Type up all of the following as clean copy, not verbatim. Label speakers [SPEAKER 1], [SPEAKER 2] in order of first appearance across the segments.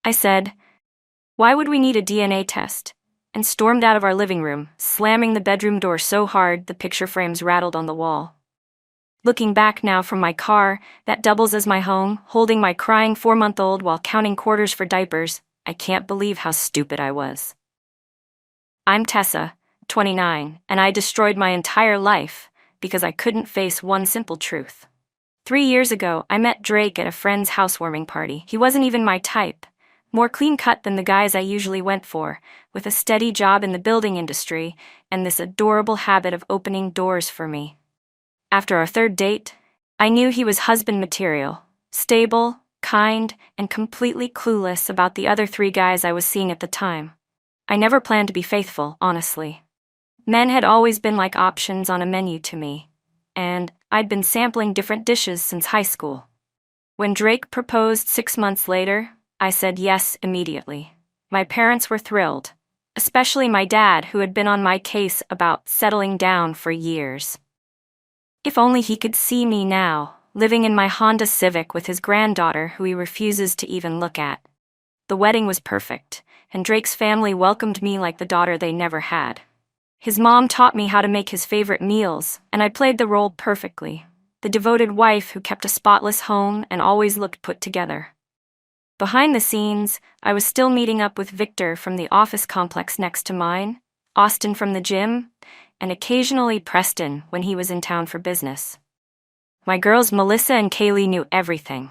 [SPEAKER 1] I said, "Why would we need a DNA test?" and stormed out of our living room, slamming the bedroom door so hard the picture frames rattled on the wall. Looking back now from my car, that doubles as my home, holding my crying 4-month-old while counting quarters for diapers, I can't believe how stupid I was. I'm Tessa, 29, and I destroyed my entire life because I couldn't face one simple truth. 3 years ago, I met Drake at a friend's housewarming party. He wasn't even my type, more clean-cut than the guys I usually went for, with a steady job in the building industry and this adorable habit of opening doors for me. After our third date, I knew he was husband material, stable, kind, and completely clueless about the other 3 guys I was seeing at the time. I never planned to be faithful, honestly. Men had always been like options on a menu to me, and I'd been sampling different dishes since high school. When Drake proposed 6 months later, I said yes immediately. My parents were thrilled, especially my dad, who had been on my case about settling down for years. If only he could see me now, living in my Honda Civic with his granddaughter who he refuses to even look at. The wedding was perfect, and Drake's family welcomed me like the daughter they never had. His mom taught me how to make his favorite meals, and I played the role perfectly. The devoted wife who kept a spotless home and always looked put together. Behind the scenes, I was still meeting up with Victor from the office complex next to mine, Austin from the gym, and occasionally Preston when he was in town for business. My girls Melissa and Kaylee knew everything,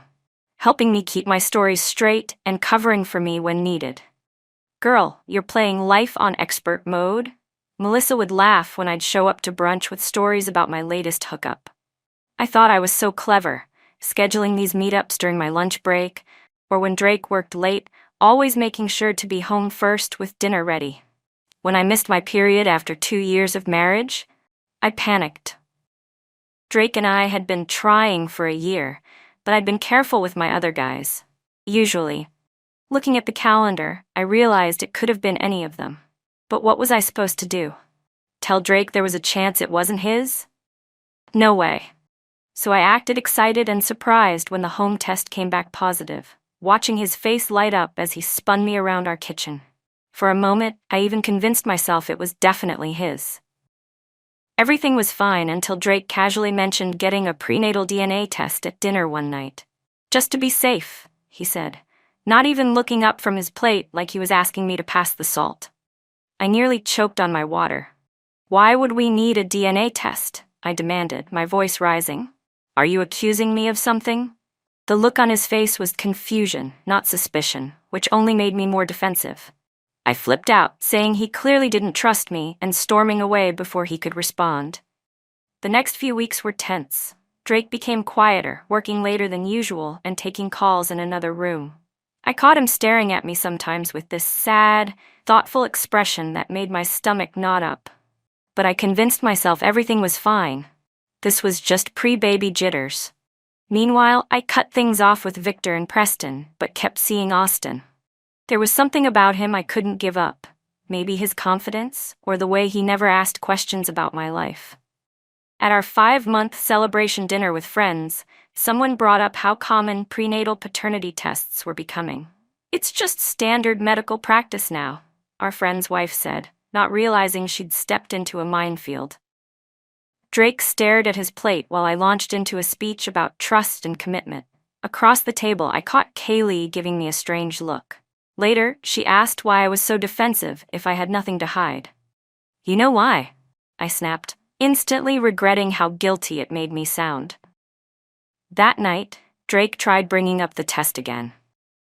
[SPEAKER 1] helping me keep my stories straight and covering for me when needed. "Girl, you're playing life on expert mode?" Melissa would laugh when I'd show up to brunch with stories about my latest hookup. I thought I was so clever, scheduling these meetups during my lunch break, or when Drake worked late, always making sure to be home first with dinner ready. When I missed my period after 2 years of marriage, I panicked. Drake and I had been trying for a year, but I'd been careful with my other guys. Usually. Looking at the calendar, I realized it could have been any of them. But what was I supposed to do? Tell Drake there was a chance it wasn't his? No way. So I acted excited and surprised when the home test came back positive, watching his face light up as he spun me around our kitchen. For a moment, I even convinced myself it was definitely his. Everything was fine until Drake casually mentioned getting a prenatal DNA test at dinner one night. "Just to be safe," he said, not even looking up from his plate like he was asking me to pass the salt. I nearly choked on my water. "Why would we need a DNA test?" I demanded, my voice rising. "Are you accusing me of something?" The look on his face was confusion, not suspicion, which only made me more defensive. I flipped out, saying he clearly didn't trust me, and storming away before he could respond. The next few weeks were tense. Drake became quieter, working later than usual and taking calls in another room. I caught him staring at me sometimes with this sad, thoughtful expression that made my stomach knot up. But I convinced myself everything was fine. This was just pre-baby jitters. Meanwhile, I cut things off with Victor and Preston, but kept seeing Austin. There was something about him I couldn't give up. Maybe his confidence, or the way he never asked questions about my life. At our 5-month celebration dinner with friends, someone brought up how common prenatal paternity tests were becoming. "It's just standard medical practice now," our friend's wife said, not realizing she'd stepped into a minefield. Drake stared at his plate while I launched into a speech about trust and commitment. Across the table, I caught Kaylee giving me a strange look. Later, she asked why I was so defensive if I had nothing to hide. "You know why," I snapped, instantly regretting how guilty it made me sound. That night, Drake tried bringing up the test again.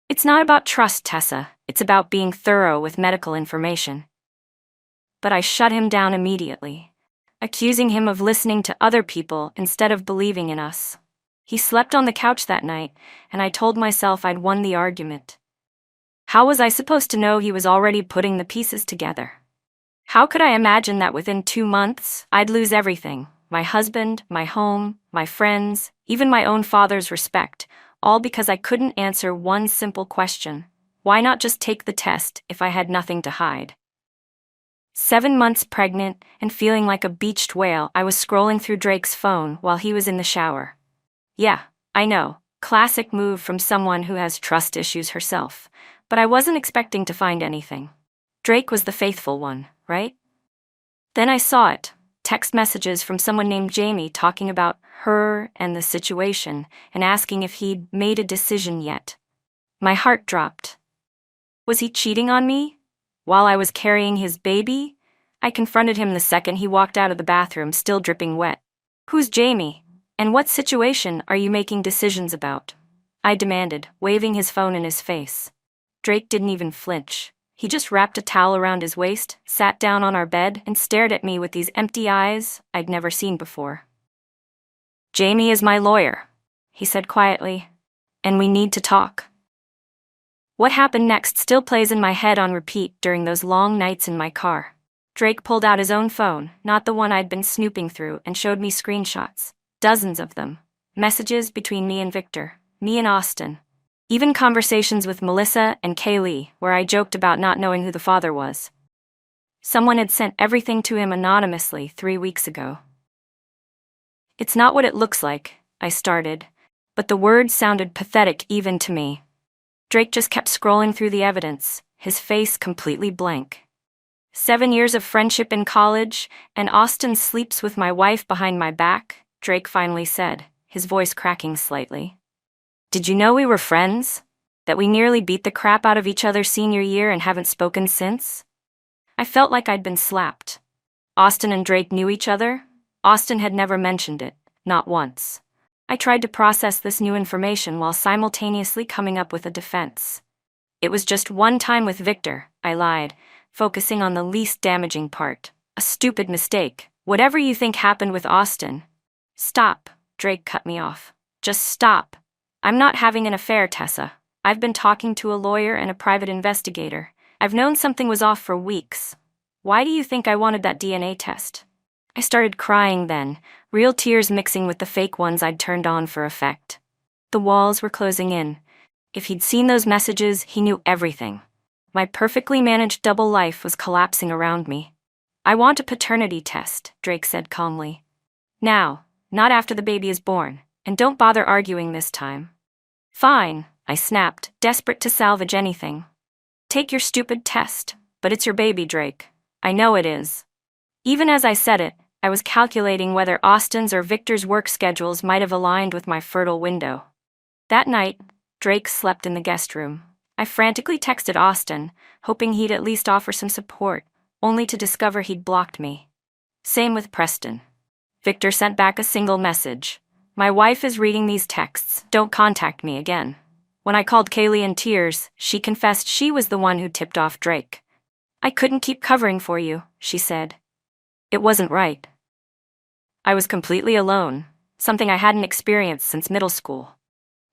[SPEAKER 1] "It's not about trust, Tessa. It's about being thorough with medical information." But I shut him down immediately, accusing him of listening to other people instead of believing in us. He slept on the couch that night, and I told myself I'd won the argument. How was I supposed to know he was already putting the pieces together? How could I imagine that within 2 months, I'd lose everything? My husband, my home, my friends, even my own father's respect, all because I couldn't answer one simple question. Why not just take the test if I had nothing to hide? 7 months pregnant and feeling like a beached whale, I was scrolling through Drake's phone while he was in the shower. Yeah, I know, classic move from someone who has trust issues herself. but I wasn't expecting to find anything. Drake was the faithful one, right? Then I saw it. Text messages from someone named Jamie talking about her and the situation and asking if he'd made a decision yet. My heart dropped. Was he cheating on me? While I was carrying his baby? I confronted him the second he walked out of the bathroom, still dripping wet. Who's Jamie? And what situation are you making decisions about? I demanded, waving his phone in his face. Drake didn't even flinch. He just wrapped a towel around his waist, sat down on our bed, and stared at me with these empty eyes I'd never seen before. Jamie is my lawyer, he said quietly, and we need to talk. What happened next still plays in my head on repeat during those long nights in my car. Drake pulled out his own phone, not the one I'd been snooping through, and showed me screenshots. Dozens of them. Messages between me and Victor, me and Austin. Even conversations with Melissa and Kaylee, where I joked about not knowing who the father was. Someone had sent everything to him anonymously 3 weeks ago. It's not what it looks like, I started, but the words sounded pathetic even to me. Drake just kept scrolling through the evidence, his face completely blank. 7 years of friendship in college, and Austin sleeps with my wife behind my back, Drake finally said, his voice cracking slightly. Did you know we were friends? That we nearly beat the crap out of each other senior year and haven't spoken since? I felt like I'd been slapped. Austin and Drake knew each other? Austin had never mentioned it, not once. I tried to process this new information while simultaneously coming up with a defense. It was just one time with Victor, I lied, focusing on the least damaging part. A stupid mistake. Whatever you think happened with Austin. Stop, Drake cut me off. Just stop. I'm not having an affair, Tessa. I've been talking to a lawyer and a private investigator. I've known something was off for weeks. Why do you think I wanted that DNA test? I started crying then, real tears mixing with the fake ones I'd turned on for effect. The walls were closing in. If he'd seen those messages, he knew everything. My perfectly managed double life was collapsing around me. I want a paternity test, Drake said calmly. Now, not after the baby is born, and don't bother arguing this time. Fine, I snapped, desperate to salvage anything. Take your stupid test, but it's your baby, Drake. I know it is. Even as I said it, I was calculating whether Austin's or Victor's work schedules might have aligned with my fertile window. That night, Drake slept in the guest room. I frantically texted Austin, hoping he'd at least offer some support, only to discover he'd blocked me. Same with Preston. Victor sent back a single message. My wife is reading these texts. Don't contact me again. When I called Kaylee in tears, she confessed she was the one who tipped off Drake. I couldn't keep covering for you, she said. It wasn't right. I was completely alone, something I hadn't experienced since middle school.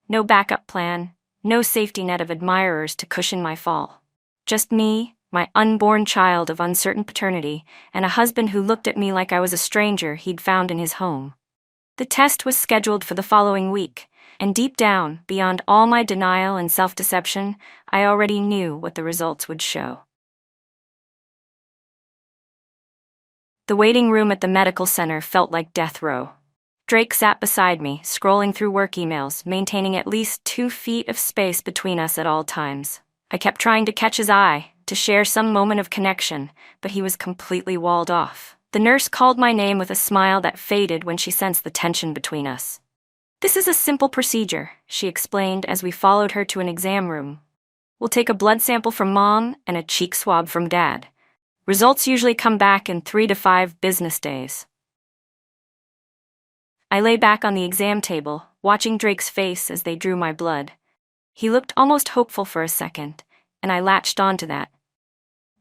[SPEAKER 1] No backup plan, no safety net of admirers to cushion my fall. Just me, my unborn child of uncertain paternity, and a husband who looked at me like I was a stranger he'd found in his home. The test was scheduled for the following week, and deep down, beyond all my denial and self-deception, I already knew what the results would show. The waiting room at the medical center felt like death row. Drake sat beside me, scrolling through work emails, maintaining at least 2 feet of space between us at all times. I kept trying to catch his eye, to share some moment of connection, but he was completely walled off. The nurse called my name with a smile that faded when she sensed the tension between us. This is a simple procedure, she explained as we followed her to an exam room. We'll take a blood sample from Mom and a cheek swab from Dad. Results usually come back in 3 to 5 business days. I lay back on the exam table, watching Drake's face as they drew my blood. He looked almost hopeful for a second, and I latched onto that.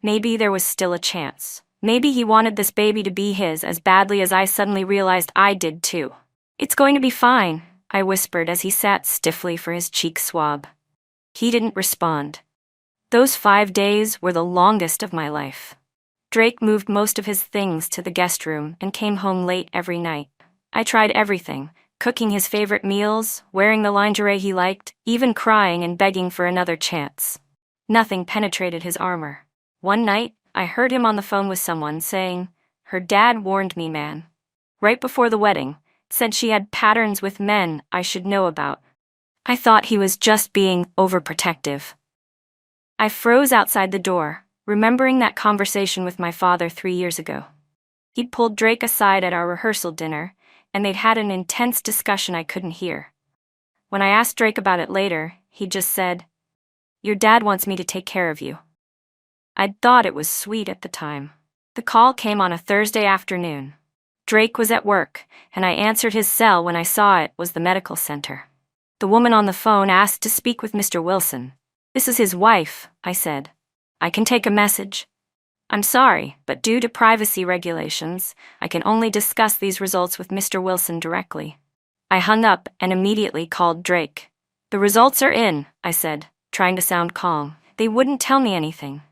[SPEAKER 1] Maybe there was still a chance. Maybe he wanted this baby to be his as badly as I suddenly realized I did too. It's going to be fine, I whispered as he sat stiffly for his cheek swab. He didn't respond. Those 5 days were the longest of my life. Drake moved most of his things to the guest room and came home late every night. I tried everything, cooking his favorite meals, wearing the lingerie he liked, even crying and begging for another chance. Nothing penetrated his armor. One night, I heard him on the phone with someone saying, "Her dad warned me, man. Right before the wedding, said she had patterns with men I should know about." I thought he was just being overprotective. I froze outside the door, remembering that conversation with my father 3 years ago. He'd pulled Drake aside at our rehearsal dinner, and they'd had an intense discussion I couldn't hear. When I asked Drake about it later, he just said, "Your dad wants me to take care of you." I'd thought it was sweet at the time. The call came on a Thursday afternoon. Drake was at work, and I answered his cell when I saw it was the medical center. The woman on the phone asked to speak with Mr. Wilson. "This is his wife," I said. "I can take a message." "I'm sorry, but due to privacy regulations, I can only discuss these results with Mr. Wilson directly." I hung up and immediately called Drake. "The results are in," I said, trying to sound calm. "They wouldn't tell me anything."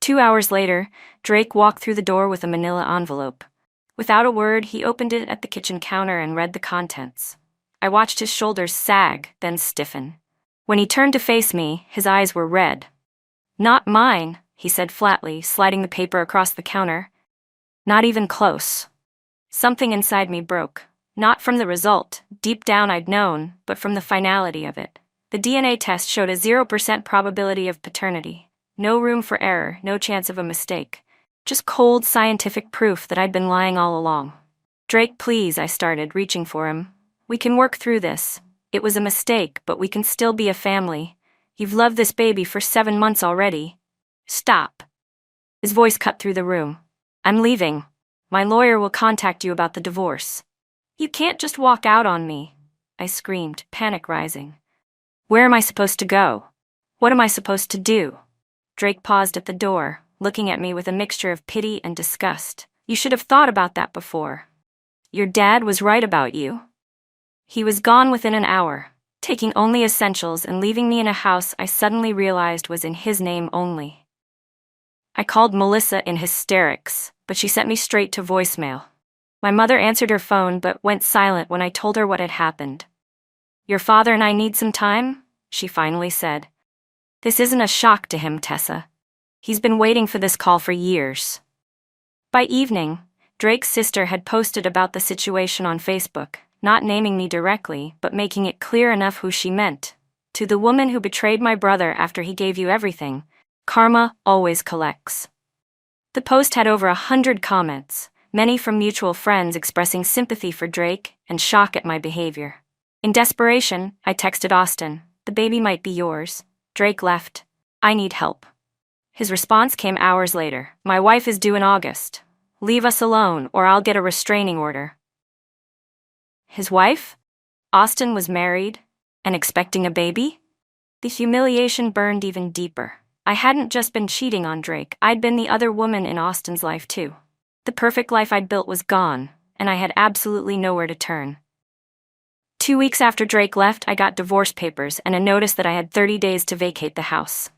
[SPEAKER 1] 2 hours later, Drake walked through the door with a manila envelope. Without a word, he opened it at the kitchen counter and read the contents. I watched his shoulders sag, then stiffen. When he turned to face me, his eyes were red. "Not mine," he said flatly, sliding the paper across the counter. "Not even close." Something inside me broke. Not from the result, deep down I'd known, but from the finality of it. The DNA test showed a 0% probability of paternity. No room for error, no chance of a mistake. Just cold scientific proof that I'd been lying all along. "Drake, please," I started, reaching for him. "We can work through this. It was a mistake, but we can still be a family. You've loved this baby for 7 months already." "Stop." His voice cut through the room. "I'm leaving. My lawyer will contact you about the divorce." "You can't just walk out on me," I screamed, panic rising. "Where am I supposed to go? What am I supposed to do?" Drake paused at the door, looking at me with a mixture of pity and disgust. "You should have thought about that before. Your dad was right about you. He was gone within an hour, taking only essentials and leaving me in a house I suddenly realized was in his name only." I called Melissa in hysterics, but she sent me straight to voicemail. My mother answered her phone but went silent when I told her what had happened. "Your father and I need some time," she finally said. "This isn't a shock to him, Tessa. He's been waiting for this call for years." By evening, Drake's sister had posted about the situation on Facebook, not naming me directly, but making it clear enough who she meant. "To the woman who betrayed my brother after he gave you everything, karma always collects." The post had over 100 comments, many from mutual friends expressing sympathy for Drake and shock at my behavior. In desperation, I texted Austin, "The baby might be yours." Drake left, "I need help." His response came hours later. "My wife is due in August. Leave us alone or I'll get a restraining order." His wife? Austin was married and expecting a baby? The humiliation burned even deeper. I hadn't just been cheating on Drake, I'd been the other woman in Austin's life too. The perfect life I'd built was gone, and I had absolutely nowhere to turn. 2 weeks after Drake left, I got divorce papers and a notice that I had 30 days to vacate the house.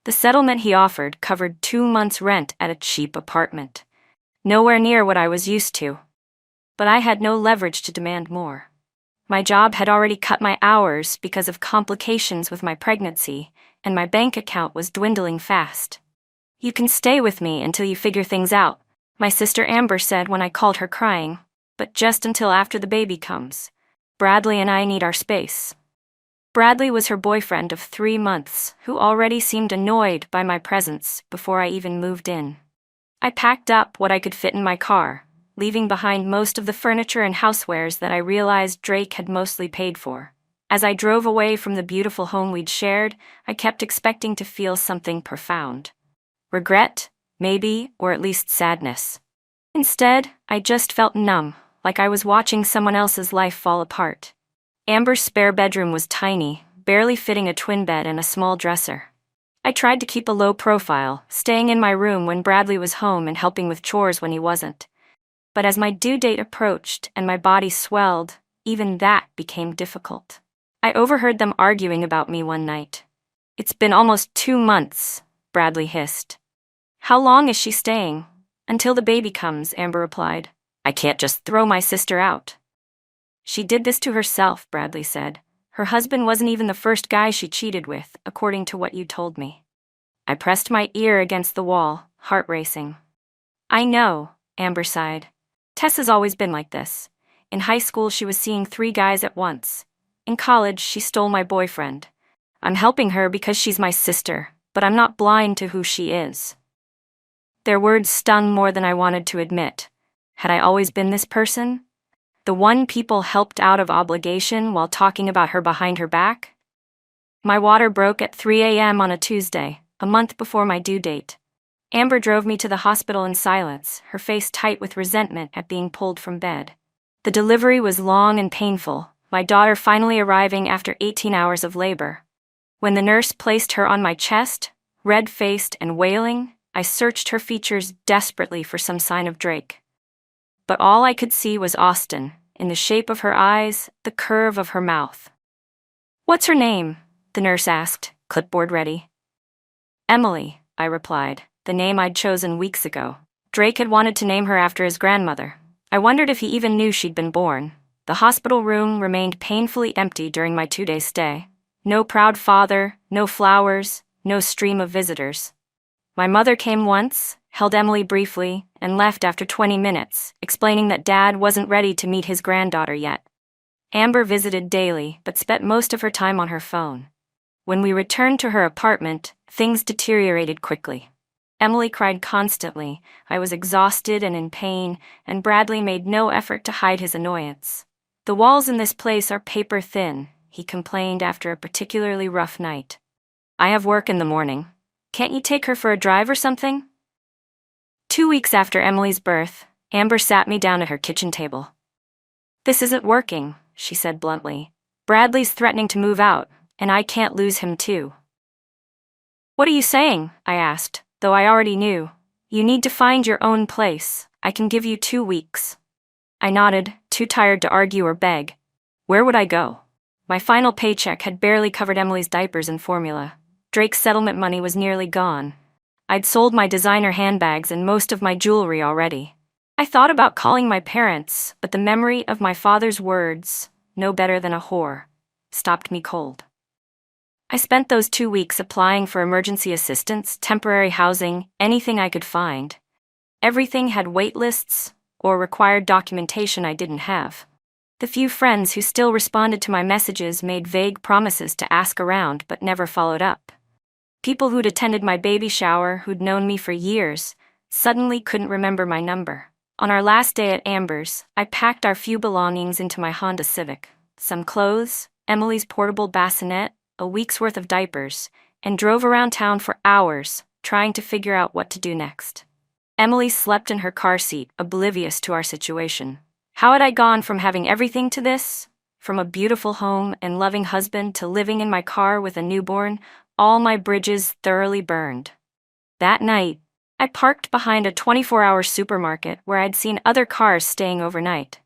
[SPEAKER 1] The settlement he offered covered 2 months' rent at a cheap apartment. Nowhere near what I was used to. But I had no leverage to demand more. My job had already cut my hours because of complications with my pregnancy, and my bank account was dwindling fast. "You can stay with me until you figure things out," my sister Amber said when I called her crying, "but just until after the baby comes. Bradley and I need our space." Bradley was her boyfriend of 3 months, who already seemed annoyed by my presence before I even moved in. I packed up what I could fit in my car, leaving behind most of the furniture and housewares that I realized Drake had mostly paid for. As I drove away from the beautiful home we'd shared, I kept expecting to feel something profound. Regret, maybe, or at least sadness. Instead, I just felt numb, like I was watching someone else's life fall apart. Amber's spare bedroom was tiny, barely fitting a twin bed and a small dresser. I tried to keep a low profile, staying in my room when Bradley was home and helping with chores when he wasn't. But as my due date approached and my body swelled, even that became difficult. I overheard them arguing about me one night. "It's been almost 2 months, Bradley hissed. "How long is she staying?" "Until the baby comes," Amber replied. "I can't just throw my sister out." "She did this to herself," Bradley said. "Her husband wasn't even the first guy she cheated with, according to what you told me." I pressed my ear against the wall, heart racing. "I know," Amber sighed. "Tessa's always been like this. In high school, she was seeing 3 guys at once. In college, she stole my boyfriend. I'm helping her because she's my sister, but I'm not blind to who she is. Their words stung more than I wanted to admit. Had I always been this person? The one people helped out of obligation while talking about her behind her back? My water broke at 3 a.m. on a Tuesday, a month before my due date. Amber drove me to the hospital in silence, her face tight with resentment at being pulled from bed. The delivery was long and painful, my daughter finally arriving after 18 hours of labor. When the nurse placed her on my chest, red-faced and wailing, I searched her features desperately for some sign of Drake. But all I could see was Austin, in the shape of her eyes, the curve of her mouth. "What's her name?" the nurse asked, clipboard ready. "Emily," I replied, the name I'd chosen weeks ago. Drake had wanted to name her after his grandmother. I wondered if he even knew she'd been born. The hospital room remained painfully empty during my 2-day stay. No proud father, no flowers, no stream of visitors. My mother came once, held Emily briefly, and left after 20 minutes, explaining that Dad wasn't ready to meet his granddaughter yet. Amber visited daily, but spent most of her time on her phone. When we returned to her apartment, things deteriorated quickly. Emily cried constantly, I was exhausted and in pain, and Bradley made no effort to hide his annoyance. "The walls in this place are paper thin," he complained after a particularly rough night. "I have work in the morning. Can't you take her for a drive or something?" 2 weeks after Emily's birth, Amber sat me down at her kitchen table. "This isn't working," she said bluntly. "Bradley's threatening to move out, and I can't lose him too." "What are you saying?" I asked, though I already knew. "You need to find your own place. I can give you 2 weeks. I nodded, too tired to argue or beg. Where would I go? My final paycheck had barely covered Emily's diapers and formula. Drake's settlement money was nearly gone. I'd sold my designer handbags and most of my jewelry already. I thought about calling my parents, but the memory of my father's words, "no better than a whore," stopped me cold. I spent those 2 weeks applying for emergency assistance, temporary housing, anything I could find. Everything had wait lists or required documentation I didn't have. The few friends who still responded to my messages made vague promises to ask around but never followed up. People who'd attended my baby shower, who'd known me for years, suddenly couldn't remember my number. On our last day at Amber's, I packed our few belongings into my Honda Civic. Some clothes, Emily's portable bassinet, a week's worth of diapers, and drove around town for hours, trying to figure out what to do next. Emily slept in her car seat, oblivious to our situation. How had I gone from having everything to this? From a beautiful home and loving husband to living in my car with a newborn, all my bridges thoroughly burned. That night, I parked behind a 24-hour supermarket where I'd seen other cars staying overnight.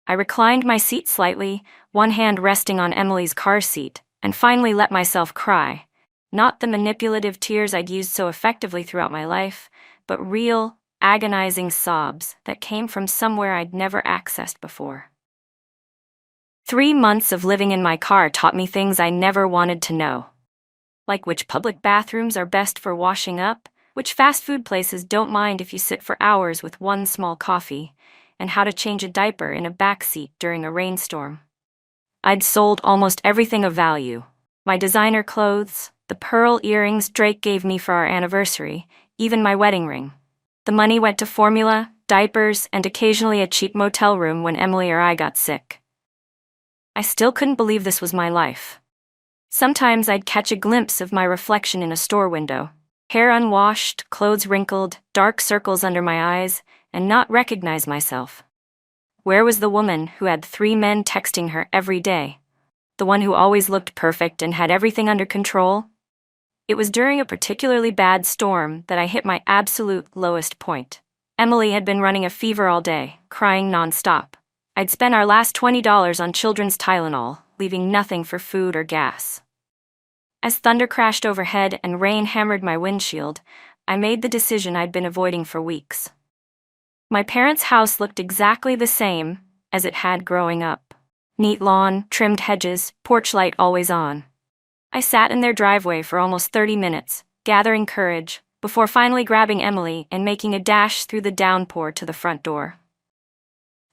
[SPEAKER 1] I reclined my seat slightly, one hand resting on Emily's car seat, and finally let myself cry. Not the manipulative tears I'd used so effectively throughout my life, but real, agonizing sobs that came from somewhere I'd never accessed before. 3 months of living in my car taught me things I never wanted to know. Like which public bathrooms are best for washing up, which fast food places don't mind if you sit for hours with one small coffee, and how to change a diaper in a backseat during a rainstorm. I'd sold almost everything of value. My designer clothes, the pearl earrings Drake gave me for our anniversary, even my wedding ring. The money went to formula, diapers, and occasionally a cheap motel room when Emily or I got sick. I still couldn't believe this was my life. Sometimes I'd catch a glimpse of my reflection in a store window. Hair unwashed, clothes wrinkled, dark circles under my eyes, and not recognize myself. Where was the woman who had 3 men texting her every day? The one who always looked perfect and had everything under control? It was during a particularly bad storm that I hit my absolute lowest point. Emily had been running a fever all day, crying nonstop. I'd spent our last $20 on children's Tylenol, leaving nothing for food or gas. As thunder crashed overhead and rain hammered my windshield, I made the decision I'd been avoiding for weeks. My parents' house looked exactly the same as it had growing up. Neat lawn, trimmed hedges, porch light always on. I sat in their driveway for almost 30 minutes, gathering courage, before finally grabbing Emily and making a dash through the downpour to the front door.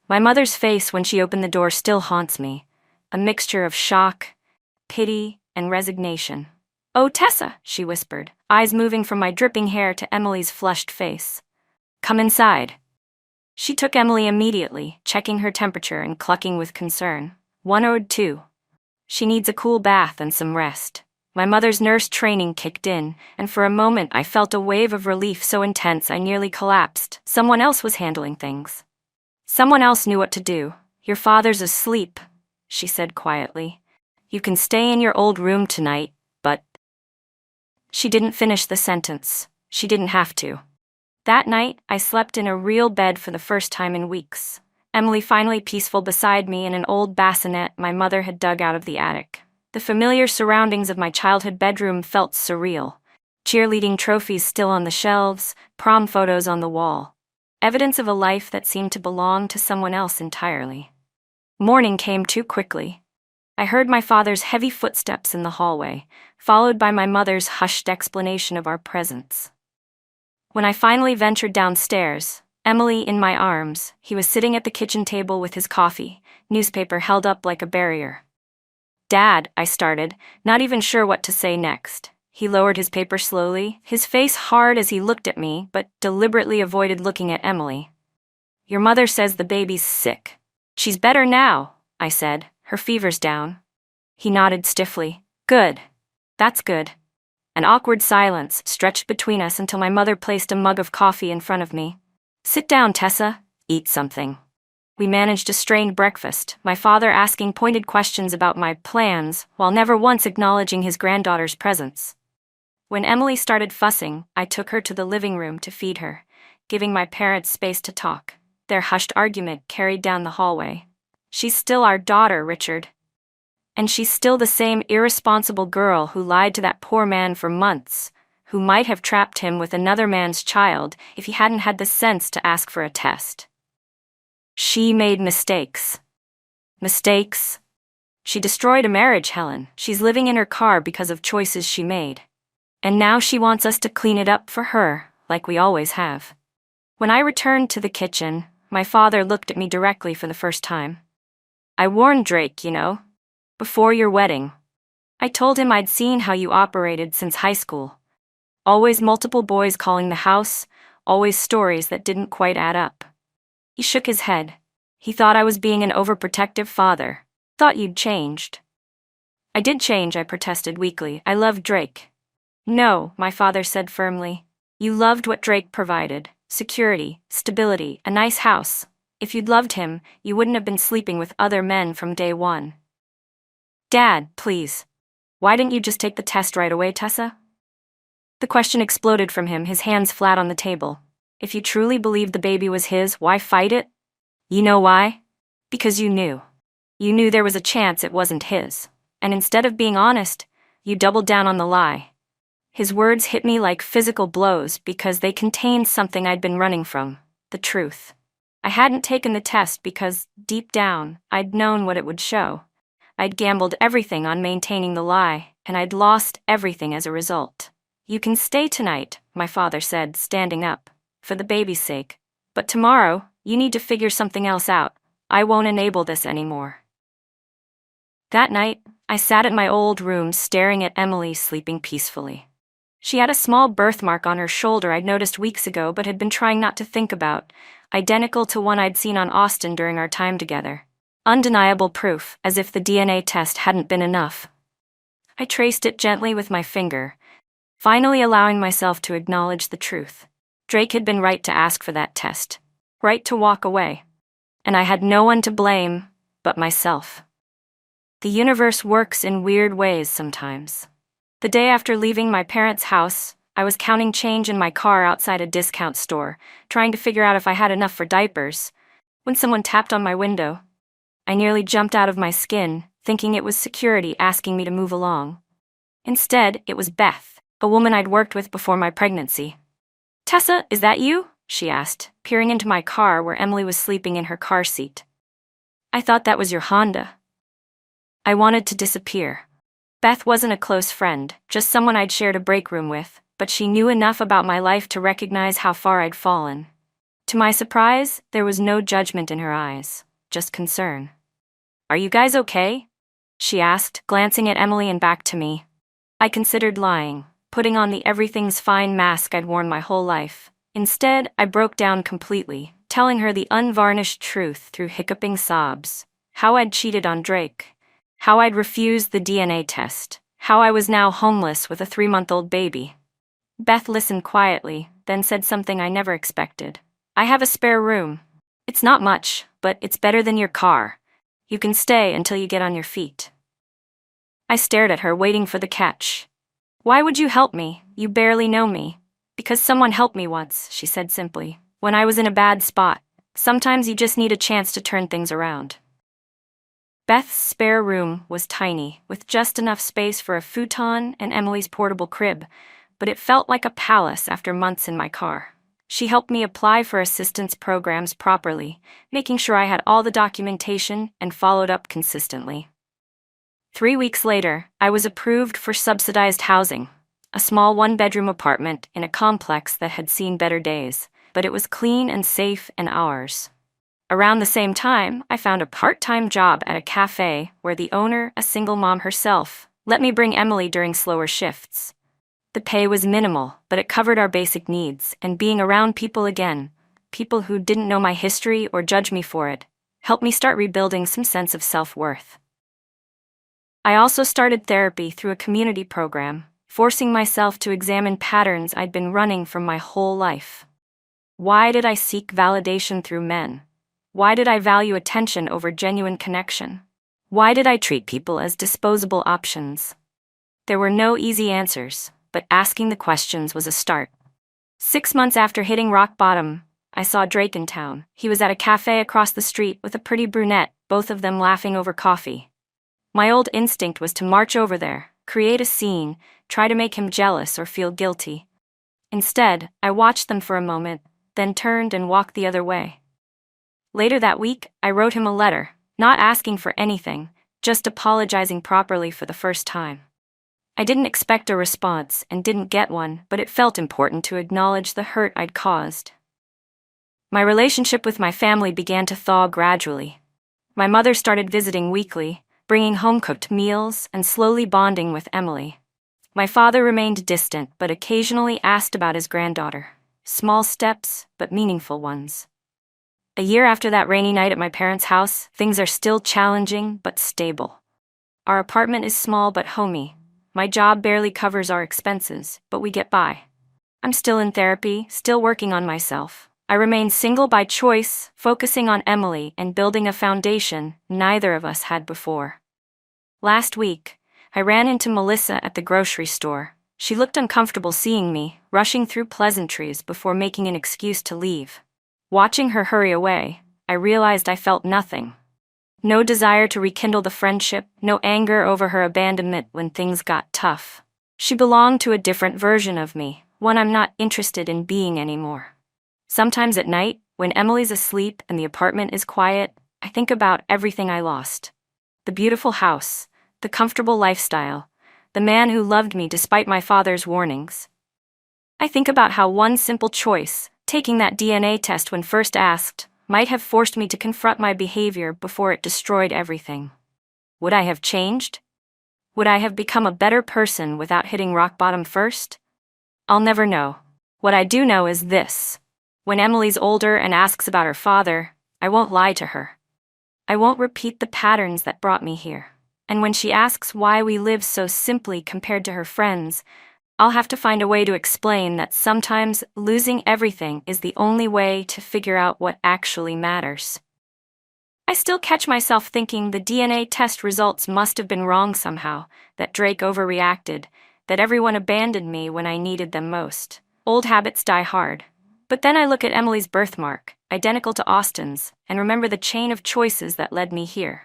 [SPEAKER 1] My mother's face when she opened the door still haunts me, a mixture of shock, pity, and resignation. "Oh, Tessa," she whispered, eyes moving from my dripping hair to Emily's flushed face. "Come inside." She took Emily immediately, checking her temperature and clucking with concern. 102. She needs a cool bath and some rest. My mother's nurse training kicked in, and for a moment I felt a wave of relief so intense I nearly collapsed. Someone else was handling things. Someone else knew what to do. "Your father's asleep," she said quietly. "You can stay in your old room tonight, but—" She didn't finish the sentence. She didn't have to. That night, I slept in a real bed for the first time in weeks. Emily finally peaceful beside me in an old bassinet my mother had dug out of the attic. The familiar surroundings of my childhood bedroom felt surreal. Cheerleading trophies still on the shelves, prom photos on the wall. Evidence of a life that seemed to belong to someone else entirely. Morning came too quickly. I heard my father's heavy footsteps in the hallway, followed by my mother's hushed explanation of our presence. When I finally ventured downstairs, Emily in my arms, he was sitting at the kitchen table with his coffee, newspaper held up like a barrier. "Dad," I started, not even sure what to say next. He lowered his paper slowly, his face hard as he looked at me, but deliberately avoided looking at Emily. "Your mother says the baby's sick." "She's better now," I said. "Her fever's down." He nodded stiffly. "Good. That's good." An awkward silence stretched between us until my mother placed a mug of coffee in front of me. "Sit down, Tessa. Eat something." We managed a strained breakfast, my father asking pointed questions about my plans, while never once acknowledging his granddaughter's presence. When Emily started fussing, I took her to the living room to feed her, giving my parents space to talk. Their hushed argument carried down the hallway. "She's still our daughter, Richard. And she's still the same irresponsible girl who lied to that poor man for months, who might have trapped him with another man's child if he hadn't had the sense to ask for a test. She made mistakes." "Mistakes?" "She destroyed a marriage, Helen. She's living in her car because of choices she made. And now she wants us to clean it up for her, like we always have." When I returned to the kitchen, my father looked at me directly for the first time. "I warned Drake, you know. Before your wedding. I told him I'd seen how you operated since high school. Always multiple boys calling the house, always stories that didn't quite add up." He shook his head. He thought I was being an overprotective father. "Thought you'd changed." "I did change," I protested weakly. "I loved Drake." "No," my father said firmly. "You loved what Drake provided. Security, stability, a nice house. If you'd loved him, you wouldn't have been sleeping with other men from day one." "Dad, please. Why didn't you just take the test right away, Tessa?" The question exploded from him, his hands flat on the table. "If you truly believed the baby was his, why fight it?" "You know why? Because you knew. You knew there was a chance it wasn't his. And instead of being honest, you doubled down on the lie." His words hit me like physical blows because they contained something I'd been running from, the truth. I hadn't taken the test because, deep down, I'd known what it would show. I'd gambled everything on maintaining the lie, and I'd lost everything as a result. "You can stay tonight," my father said, standing up, "for the baby's sake. But tomorrow, you need to figure something else out. I won't enable this anymore." That night, I sat at my old room staring at Emily sleeping peacefully. She had a small birthmark on her shoulder I'd noticed weeks ago but had been trying not to think about, identical to one I'd seen on Austin during our time together. Undeniable proof, as if the DNA test hadn't been enough. I traced it gently with my finger, finally allowing myself to acknowledge the truth. Drake had been right to ask for that test, right to walk away. And I had no one to blame but myself. The universe works in weird ways sometimes. The day after leaving my parents' house, I was counting change in my car outside a discount store, trying to figure out if I had enough for diapers, when someone tapped on my window. I nearly jumped out of my skin, thinking it was security asking me to move along. Instead, it was Beth, a woman I'd worked with before my pregnancy. "Tessa, is that you?" she asked, peering into my car where Emily was sleeping in her car seat. "I thought that was your Honda." I wanted to disappear. Beth wasn't a close friend, just someone I'd shared a break room with, but she knew enough about my life to recognize how far I'd fallen. To my surprise, there was no judgment in her eyes, just concern. "Are you guys okay?" she asked, glancing at Emily and back to me. I considered lying. putting on the everything's fine mask I'd worn my whole life. Instead, I broke down completely, telling her the unvarnished truth through hiccuping sobs. How I'd cheated on Drake. How I'd refused the DNA test. How I was now homeless with a 3-month-old baby. Beth listened quietly, then said something I never expected. I have a spare room. It's not much, but it's better than your car. You can stay until you get on your feet. I stared at her, waiting for the catch. Why would you help me? You barely know me. Because someone helped me once, she said simply. When I was in a bad spot. Sometimes you just need a chance to turn things around. Beth's spare room was tiny, with just enough space for a futon and Emily's portable crib, but it felt like a palace after months in my car. She helped me apply for assistance programs properly, making sure I had all the documentation and followed up consistently. 3 weeks later, I was approved for subsidized housing, a small 1-bedroom apartment in a complex that had seen better days, but it was clean and safe and ours. Around the same time, I found a part-time job at a cafe where the owner, a single mom herself, let me bring Emily during slower shifts. The pay was minimal, but it covered our basic needs, and being around people again, people who didn't know my history or judge me for it, helped me start rebuilding some sense of self-worth. I also started therapy through a community program, forcing myself to examine patterns I'd been running from my whole life. Why did I seek validation through men? Why did I value attention over genuine connection? Why did I treat people as disposable options? There were no easy answers, but asking the questions was a start. 6 months after hitting rock bottom, I saw Drake in town. He was at a cafe across the street with a pretty brunette, both of them laughing over coffee. My old instinct was to march over there, create a scene, try to make him jealous or feel guilty. Instead, I watched them for a moment, then turned and walked the other way. Later that week, I wrote him a letter, not asking for anything, just apologizing properly for the first time. I didn't expect a response and didn't get one, but it felt important to acknowledge the hurt I'd caused. My relationship with my family began to thaw gradually. My mother started visiting weekly, bringing home-cooked meals and slowly bonding with Emily. My father remained distant but occasionally asked about his granddaughter. Small steps, but meaningful ones. A year after that rainy night at my parents' house, things are still challenging but stable. Our apartment is small but homey. My job barely covers our expenses, but we get by. I'm still in therapy, still working on myself. I remain single by choice, focusing on Emily and building a foundation neither of us had before. Last week, I ran into Melissa at the grocery store. She looked uncomfortable seeing me, rushing through pleasantries before making an excuse to leave. Watching her hurry away, I realized I felt nothing. No desire to rekindle the friendship, no anger over her abandonment when things got tough. She belonged to a different version of me, one I'm not interested in being anymore. Sometimes at night, when Emily's asleep and the apartment is quiet, I think about everything I lost. The beautiful house, the comfortable lifestyle, the man who loved me despite my father's warnings. I think about how one simple choice, taking that DNA test when first asked, might have forced me to confront my behavior before it destroyed everything. Would I have changed? Would I have become a better person without hitting rock bottom first? I'll never know. What I do know is this. When Emily's older and asks about her father, I won't lie to her. I won't repeat the patterns that brought me here. And when she asks why we live so simply compared to her friends, I'll have to find a way to explain that sometimes losing everything is the only way to figure out what actually matters. I still catch myself thinking the DNA test results must have been wrong somehow, that Drake overreacted, that everyone abandoned me when I needed them most. Old habits die hard. But then I look at Emily's birthmark, identical to Austin's, and remember the chain of choices that led me here.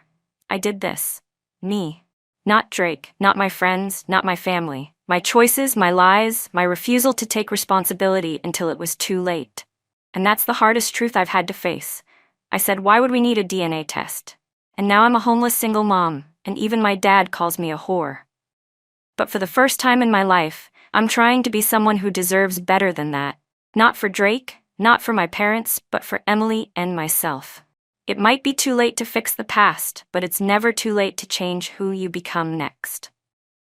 [SPEAKER 1] I did this. Me. Not Drake, not my friends, not my family. My choices, my lies, my refusal to take responsibility until it was too late. And that's the hardest truth I've had to face. I said, why would we need a DNA test? And now I'm a homeless single mom, and even my dad calls me a whore. But for the first time in my life, I'm trying to be someone who deserves better than that. Not for Drake, not for my parents, but for Emily and myself. It might be too late to fix the past, but it's never too late to change who you become next.